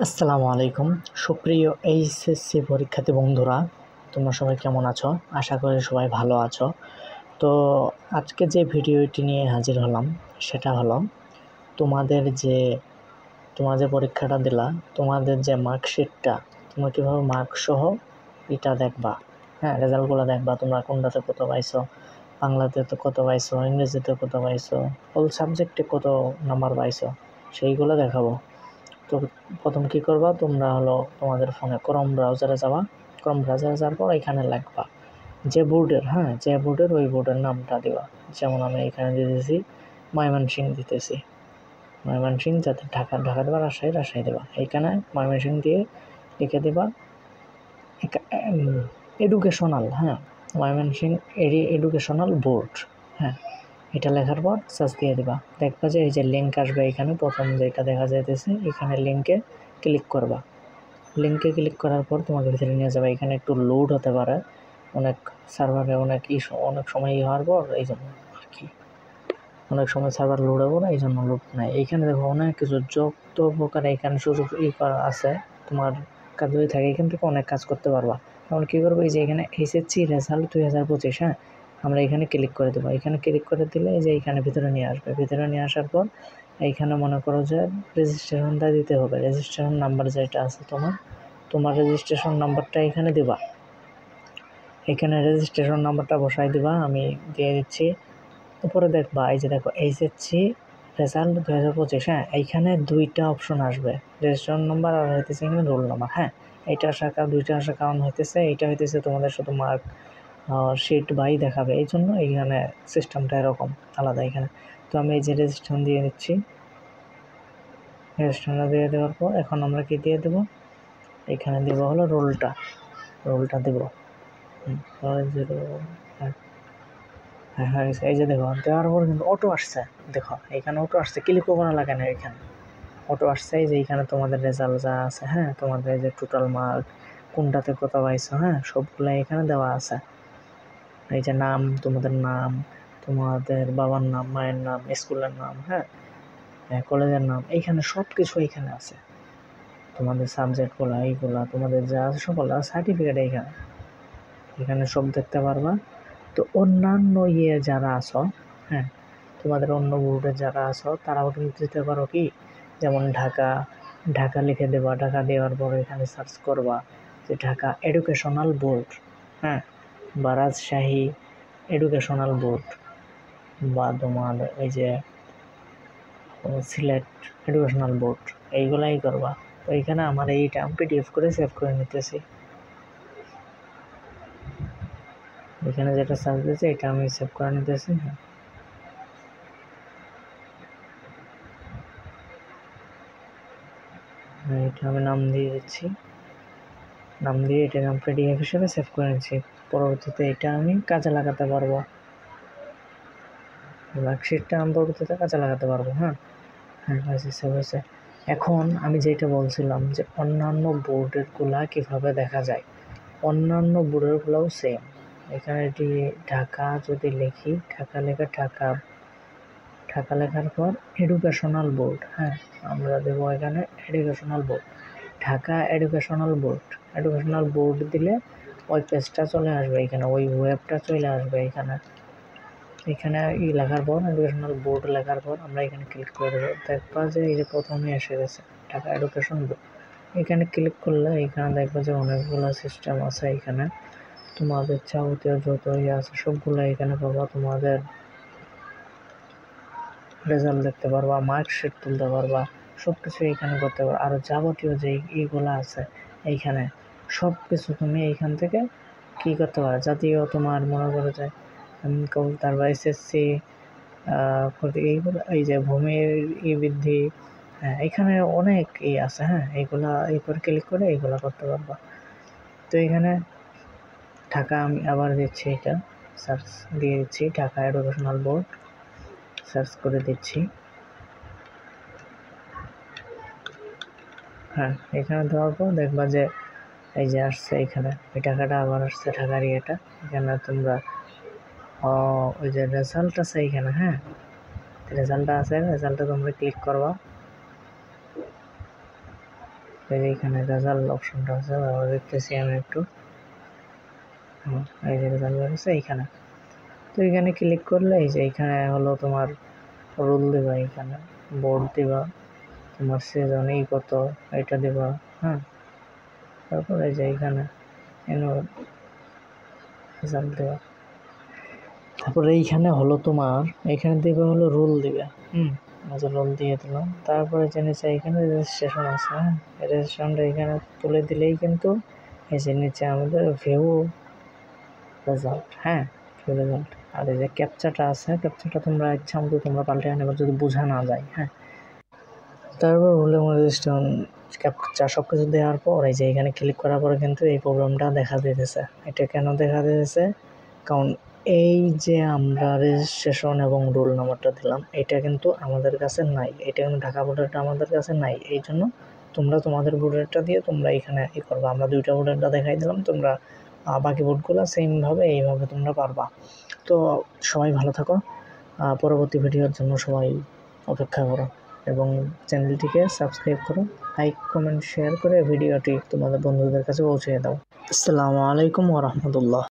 আসসালামু আলাইকুম। সুপ্রিয় এইচএসসি পরীক্ষার্থী বন্ধুরা, তোমরা সবাই কেমন আছো? আশা করি সবাই ভালো আছো। তো আজকে যে ভিডিওটি নিয়ে হাজির হলাম সেটা হলো তোমরা যে পরীক্ষাটা দিলা, তোমাদের যে মার্কশিটটা, তোমরা কীভাবে মার্কসহ এটা দেখবা। রেজাল্টগুলো দেখবা, তোমরা কোনটাতে কত পাইছো, বাংলাতে তো কত পাইছো, ইংরেজিতে কত পাইছো, অল সাবজেক্টে কত নাম্বার পাইছো, সেইগুলো দেখাবো। তো প্রথম কী করবা, তোমরা তোমাদের ফোনে ক্রোম ব্রাউজারে যাওয়া। ক্রোম ব্রাউজারে যাওয়ার পর এখানে লিখবা যে বোর্ডের ওই বোর্ডের নামটা দিবা। যেমন আমি এখানে দিতেছি ময়মনসিংহ দিতেছি, ময়মনসিংহ, যাতে ঢাকা দেবা, রাজশাহী দেবা। এইখানে ময়মনসিংহ দিয়ে লিখে দেবা এডুকেশনাল, ময়মনসিংহ এডুকেশনাল বোর্ড। এটা লেখার পর সার্চ দিয়ে দিবা। দেখবা যে এই যে লিঙ্ক আসবে, এখানে প্রথম যেটা দেখা যাইতেছে, এখানে লিঙ্কে ক্লিক করবা। লিঙ্কে ক্লিক করার পর তোমাকে ভিতরে নিয়ে যাবে। এখানে একটু লোড হতে পারে, অনেক সার্ভারে অনেক সময় হওয়ার পর এই জন্য আর কি, অনেক সময় সার্ভার লোড হবে না, এই জন্য লোড নেয়। এইখানে দেখো অনেক কিছু যত প্রকার এখানে সুযোগ করা আছে, তোমার কাজ যদি থাকে এখান থেকে অনেক কাজ করতে পারবা। যেমন কী করবো, এই যে এখানে এসএসসি রেজাল্ট 2025, আমরা এখানে ক্লিক করে দেবো। এখানে ক্লিক করে দিলে এই যে এখানে ভিতরে নিয়ে আসবে। ভিতরে নিয়ে আসার পর এইখানে মনে করো যে রেজিস্ট্রেশনটা দিতে হবে। রেজিস্ট্রেশন নাম্বার যেটা আছে তোমার রেজিস্ট্রেশন নাম্বারটা এখানে দিবা। এখানে রেজিস্ট্রেশন নাম্বারটা বসাই দিবা, আমি দিয়ে দিচ্ছি। উপরে দেখবা এই যে দেখো এইচএসসি রেজাল্ট 2025, এইখানে দুইটা অপশন আসবে, রেজিস্ট্রেশন নাম্বার আর হইতেছে এখানে রোল নাম্বার। এইটা দুইটা আসার কারণ হইতেছে, এইটা হইতেছে তোমাদের শুধু মার্ক শিট বাই দেখাবে, এই জন্য এইখানে সিস্টেমটা এরকম আলাদা এখানে। তো আমি এই যে রেজিস্ট্রেশন দিয়ে দিচ্ছি। রেজিস্ট্রেশনটা দিয়ে দেওয়ার পর এখন আমরা কি দিয়ে দেবো, এখানে দেব হলো রোলটা দেব। এই যে দেখো দেওয়ার পর কিন্তু অটো আসছে। দেখো এখানে অটো আসছে, ক্লিক করবো না, লাগে না, এখানে অটো আসছে। এই যে এখানে তোমাদের রেজাল্ট যা আছে, তোমাদের এই যে টোটাল মার্ক, কোনটাতে কত পাইছো, সবগুলো এখানে দেওয়া আছে। এই যে নাম, তোমাদের নাম, তোমাদের বাবার নাম, মায়ের নাম, স্কুলের নাম, কলেজের নাম, এইখানে সব কিছু এইখানে আছে। তোমাদের সাবজেক্টগুলো, এইগুলা তোমাদের যা আছে সকল সার্টিফিকেট এখানে সব দেখতে পারবা। তো অন্যান্য যারা আছো, তোমাদের অন্য বোর্ডে যারা আছো, তারাও কিন্তু দিতে পারো কি, যেমন ঢাকা লিখে দেবা। ঢাকা দেওয়ার পর এখানে সার্চ করবা যে ঢাকা এডুকেশনাল বোর্ড, বা রাজশাহী এডুকেশনাল বোর্ড, বা তোমার এই যে সিলেট এডুকেশনাল বোর্ড, এইগুলাই করবা। তো এইখানে আমার এইটা আমি পিডিএফ করে সেভ করে নিতেছি। এখানে যেটা সার্চ দিয়েছে এটা আমি সেভ করে নিতেছি। এটা আমি নাম দিয়ে দিচ্ছি, নাম দিয়ে এটা নাম পিডিএফ হিসেবে সেভ করে নিচ্ছি। পরবর্তীতে এটা আমি কাজে লাগাতে পারবো, মার্কশিটটা আমি পরবর্তীতে কাজে লাগাতে পারবো। সেভ হয়েছে। এখন আমি যেটা বলছিলাম যে অন্যান্য বোর্ডেরগুলা কীভাবে দেখা যায়, অন্যান্য বোর্ডেরগুলোও সেম। এখানে এটি ঢাকা যদি লিখি, ঢাকা লেখার পর এডুকেশনাল বোর্ড, আমরা দেবো এখানে educational board, Dhaka educational board দিলে ওই পেজটা চলে আসবে, এখানে ওই ওয়েবটা চলে আসবে। এখানে লেখার পর এডুকেশনাল বোর্ড লেখার পর আমরা এখানে ক্লিক করে দেবো। দেখবা যে এই যে প্রথমে এসে গেছে ঢাকা এডুকেশন বোর্ড। এখানে ক্লিক করলে এখানে দেখবা যে অনেকগুলো সিস্টেম আছে। এখানে তোমাদের যাবতীয় যত আছে সবগুলো এখানে পাবা। তোমাদের রেজাল্ট দেখতে পারবা, মার্কশিট তুলতে পারবা, সব কিছু এখানে করতে পারবা। আর যাবতীয় যে এইগুলো আছে এইখানে সব কিছু তুমি এইখান থেকে কি করতে পারো, জাতীয় তোমার মনে করো যে তারপর এসএসসি এইগুলো, এই যে ভূমির বৃদ্ধি, এখানে অনেক আছে। এইগুলা এইপর ক্লিক করে এইগুলা করতে পারবা। তো এখানে ঢাকা আমি আবার দিচ্ছি, এটা সার্চ দিয়ে দিচ্ছি, ঢাকা এডুকেশনাল বোর্ড সার্চ করে দিচ্ছি। এখানে দেওয়ার পর দেখবা যে এই যে আসছে, এখানে ওই টাকাটা আবার আসছে, ঢাকার ইয়েটা। এখানে তোমরা ওই যে রেজাল্ট আছে এখানে, রেজাল্টটা তোমরা ক্লিক করবা। এইখানে রেজাল্ট অপশনটা আছে, দেখতেছি আমি একটু। এই যে রেজাল্ট বেরোচ্ছে এইখানে। তো এখানে ক্লিক করলে এই যে এইখানে হলো তোমার রোল দেবা, এখানে বোর্ড দিবা, তোমার সিজনই কত এটা দেবা। হ্যাঁ, তারপর এই যে এইখানে রেজাল্ট দেবা। তারপরে এইখানে হলো তোমার এইখানে দিবে হলো রোল দিবে। রোল দিয়ে দিলাম। তারপরে যে নিচে এখানে রেজিস্ট্রেশন আছে। হ্যাঁ, রেজিস্ট্রেশনটা এখানে তুলে দিলেই কিন্তু এই যে নিচে আমাদের ভিউ রেজাল্ট। হ্যাঁ, ভিউ রেজাল্ট। আর এই যে ক্যাপচাটা আছে, ক্যাপচাটা তোমরা ইচ্ছা মতো তোমরা পাল্টে নেবে যদি বোঝা না যায়। হ্যাঁ, তারপর হলো রেজিস্ট্রেশন ক্যাপচা সব কিছু দেওয়ার পর এই যে এখানে ক্লিক করার পরে কিন্তু এই প্রোগ্রামটা দেখা দিতেছে। এটা কেন দেখা দিতেছে? কারণ এই যে আমরা রেজিস্ট্রেশন এবং রোল নাম্বারটা দিলাম, এটা কিন্তু আমাদের কাছে নাই। এটা কিন্তু ঢাকা বোর্ডেরটা আমাদের কাছে নাই। এই জন্য তোমরা তোমাদের বোর্ডেরটা দিয়ে তোমরা এখানে করবা। আমরা 2টা বোর্ডেরটা দেখাই দিলাম, তোমরা বাকি বোর্ডগুলো সেমভাবে এইভাবে তোমরা পারবা। তো সবাই ভালো থাকো, পরবর্তী ভিডিওর জন্য সবাই অপেক্ষা করো এবং চ্যানেলটিকে সাবস্ক্রাইব করো, লাইক কমেন্ট শেয়ার করে ভিডিওটি তোমাদের বন্ধুদের কাছে পৌঁছে দাও। আসসালামু আলাইকুম ওয়া রাহমাতুল্লাহ।